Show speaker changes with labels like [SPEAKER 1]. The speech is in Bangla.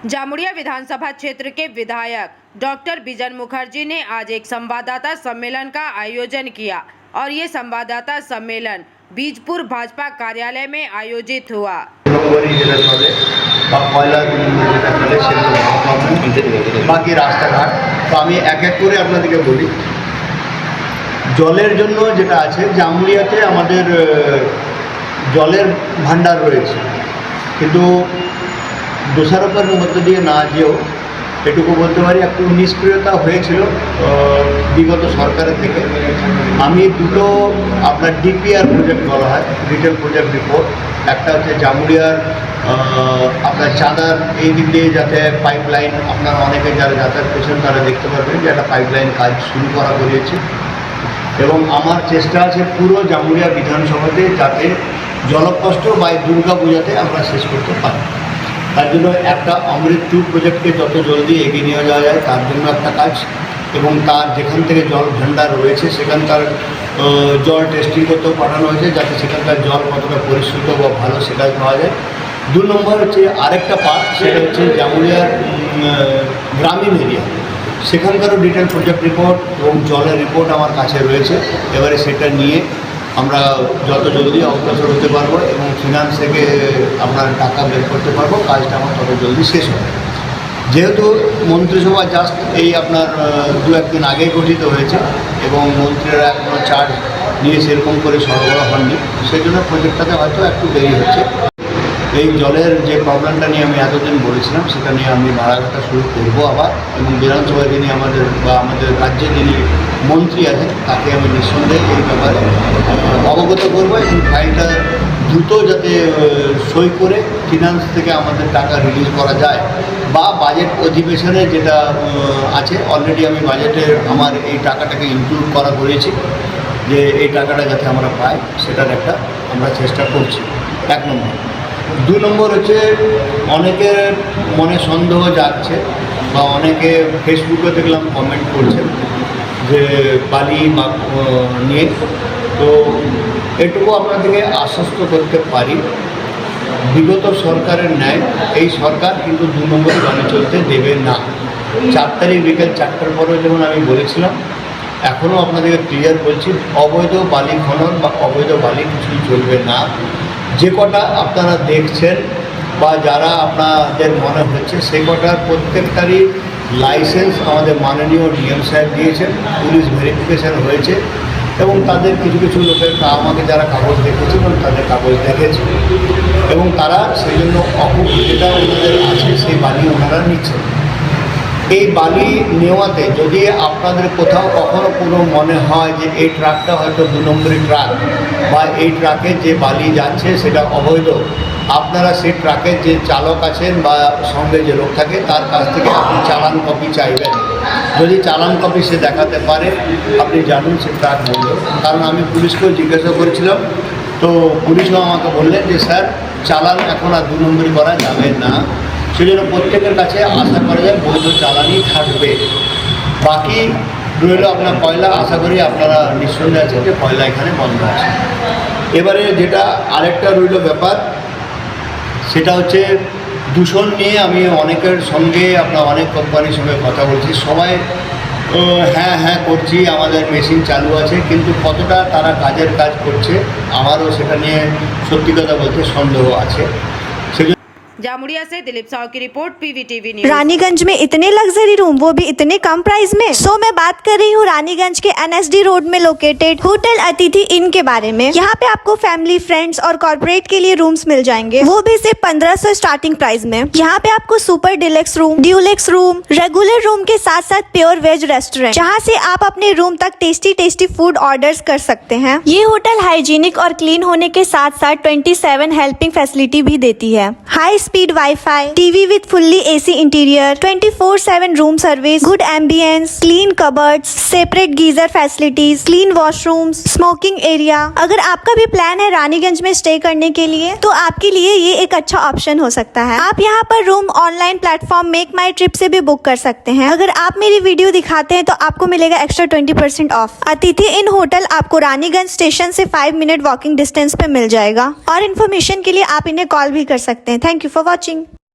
[SPEAKER 1] जामुड़िया विधानसभा क्षेत्र के विधायक डॉक्टर बिजन मुखर्जी ने आज एक संवाददाता सम्मेलन का आयोजन किया और ये संवाददाता सम्मेलन बीजपुर भाजपा कार्यालय में आयोजित हुआ।
[SPEAKER 2] बाकी রাস্তাঘাট তো আমি এক এক করে আপনাদেরকে বলি। জলের জন্য যেটা আছে জামুড়িয়াতে আমাদের জলের ভান্ডার রয়েছে, কিন্তু দোষারোপের মধ্য দিয়ে না যেও এটুকু বলতে পারি একটু নিষ্ক্রিয়তা হয়েছিল বিগত সরকারের থেকে। আমি দুটো আপনার ডিপিআর প্রজেক্ট বলা হয়, ডিটেল প্রজেক্ট রিপোর্ট, একটা হচ্ছে জামুড়িয়ার আপনার চাঁদার এই দিক দিয়ে যাতে পাইপলাইন, আপনার অনেকে যারা যাতায়াত করছেন তারা দেখতে পারবেন যে একটা পাইপলাইন কাজ শুরু করা হয়েছে এবং আমার চেষ্টা আছে পুরো জামুড়িয়া বিধানসভাতে যাতে জলকষ্ট বা দুর্গা পূজাতে আমরা শেষ করতে পারি। তার জন্য একটা অমৃত 2 প্রজেক্টকে যত জলদি এগিয়ে নিয়ে যাওয়া যায় তার জন্য একটা কাজ, এবং তার যেখান থেকে জল ভান্ডার রয়েছে সেখানকার জল টেস্টিং করতেও পাঠানো হয়েছে যাতে সেখানকার জল কতটা পরিশুদ্ধ বা ভালো সেটা পাওয়া যায়। 2 নম্বর হচ্ছে আরেকটা পার্ট, সেটা হচ্ছে জামুড়িয়ার গ্রামীণ এরিয়া, সেখানকারও ডিটেল প্রজেক্ট রিপোর্ট এবং জলের রিপোর্ট আমার কাছে রয়েছে। এবারে সেটা নিয়ে আমরা যত জলদি অগ্রসর হতে পারবো এবং ফিনান্স থেকে আপনার টাকা বের করতে পারবো, কাজটা আমার তত জলদি শেষ হবে। যেহেতু মন্ত্রিসভা জাস্ট এই আপনার 2-1 দিন আগেই গঠিত হয়েছে এবং মন্ত্রীরা এখনও চার্জ নিয়ে সেরকম করে সরবরাহ হননি, সেই জন্য প্রজেক্টটাতে হয়তো একটু দেরি হচ্ছে। এই জলের যে প্রবলেমটা নিয়ে আমি এতদিন বলেছিলাম সেটা নিয়ে আমি ভাড়াঘাটা শুরু করবো আবার, এবং বিধানসভায় যিনি আমাদের রাজ্যে যিনি মন্ত্রী আছেন তাকে আমি নিঃসন্দেহে এই ব্যাপারে অবগত করবো এবং ফাইলটা দ্রুত যাতে সই করে ফিনান্স থেকে আমাদের টাকা রিলিজ করা যায়, বা বাজেট অধিবেশনে যেটা আছে অলরেডি আমি বাজেটে আমার এই টাকাটাকে ইনক্লুড করা করেছি যে এই টাকাটা যাতে আমরা পাই সেটার একটা আমরা চেষ্টা করছি। 1 নম্বর। 2 নম্বর হচ্ছে অনেকের মনে সন্দেহ জাগছে বা অনেকে ফেসবুকে দেখলাম কমেন্ট করছেন যে বালি নিয়ে, তো এটুকু আপনাদেরকে আশ্বস্ত করতে পারি বিগত সরকারের ন্যায় এই সরকার কিন্তু 2 নম্বরে বালি চলতে দেবে না। 4 তারিখ বিকেল 4টার পরেও যেমন আমি বলেছিলাম, এখনও আপনাদেরকে ক্লিয়ার বলছি, অবৈধ বালি খনন বা অবৈধ বালি কিছুই চলবে না। যে কটা আপনারা দেখছেন বা যারা আপনাদের মনে হচ্ছে সে কটার প্রত্যেকটারই লাইসেন্স আমাদের মাননীয় ডিএম সাহেব দিয়েছেন, পুলিশ ভেরিফিকেশান হয়েছে এবং তাদের কিছু কিছু লোকের আমাকে যারা কাগজ দেখেছে এবং তাদের কাগজ দেখেছে এবং তারা সেই জন্য যেটা ওনাদের আছে সেই বালি ওনারা নিচ্ছেন। এই বালি নেওয়াতে যদি আপনাদের কোথাও কখনো কোনো মনে হয় যে এই ট্রাকটা হয়তো 2 নম্বরের ট্রাক বা এই ট্রাকে যে বালি যাচ্ছে সেটা অবৈধ, আপনারা সেই ট্রাকের যে চালক আছেন বা সঙ্গে যে লোক থাকে তার কাছ থেকে আপনি চালান কপি চাইবেন। যদি চালান কপি সে দেখাতে পারে আপনি জানুন সে ট্রাক বন্ধ। কারণ আমি পুলিশকেও জিজ্ঞাসা করেছিলাম, তো পুলিশও আমাকে বললেন যে স্যার চালান এখন আর 2 নম্বরই করা যাবে না, সেজন্য প্রত্যেকের কাছে আশা করা যায় বৈধ চালানই থাকবে। বাকি রইল আপনার কয়লা, আশা করি আপনারা নিঃসন্দেহে আছেন যে কয়লা এখানে বন্ধ আছে। এবারে যেটা আরেকটা রইল ব্যাপার, সেটা হচ্ছে দূষণ নিয়ে আমি অনেকের সঙ্গে আপনার অনেক কোম্পানির সঙ্গে কথা বলছি, সবাই হ্যাঁ হ্যাঁ করছি, আমাদের মেশিন চালু আছে, কিন্তু কতটা তারা কাজ করছে আমারও সেটা নিয়ে সত্যি কথা বলতে সন্দেহ আছে।
[SPEAKER 1] जामुड़िया से दिलीप साहू की रिपोर्ट, पीवीटीवी न्यूज़।
[SPEAKER 3] रानीगंज में इतने लग्जरी रूम, वो भी इतने कम प्राइस में। मैं बात कर रही हूँ रानीगंज के NSD रोड में लोकेटेड होटल अतिथि इन के बारे में। यहाँ पे आपको फैमिली, फ्रेंड्स और कॉर्पोरेट के लिए रूम्स मिल जाएंगे, वो भी सिर्फ 1500 स्टार्टिंग प्राइस में। यहाँ पे आपको super deluxe room, Dulux room, regular room के साथ साथ प्योर वेज रेस्टोरेंट, जहाँ से आप अपने रूम तक टेस्टी फूड ऑर्डर्स कर सकते हैं। ये होटल हाइजीनिक और क्लीन होने के साथ साथ 27 हेल्पिंग फैसिलिटी भी देती है। High speed wifi, TV with fully AC interior, 24/7 room service, good ambience, clean cupboards, separate geyser facilities, clean washrooms, smoking area. अगर आपका भी प्लान है रानीगंज में स्टे करने के लिए तो आपके लिए ये एक अच्छा ऑप्शन हो सकता है। आप यहाँ पर रूम ऑनलाइन प्लेटफॉर्म मेक माई ट्रिप से भी बुक कर सकते हैं। अगर आप मेरी वीडियो दिखाते हैं तो आपको मिलेगा एक्स्ट्रा 20% ऑफ। अतिथि इन होटल आपको रानीगंज स्टेशन से 5 मिनट वॉकिंग डिस्टेंस पे मिल जाएगा, और इन्फॉर्मेशन के लिए आप इन्हें कॉल भी कर सकते हैं। Thank you for watching.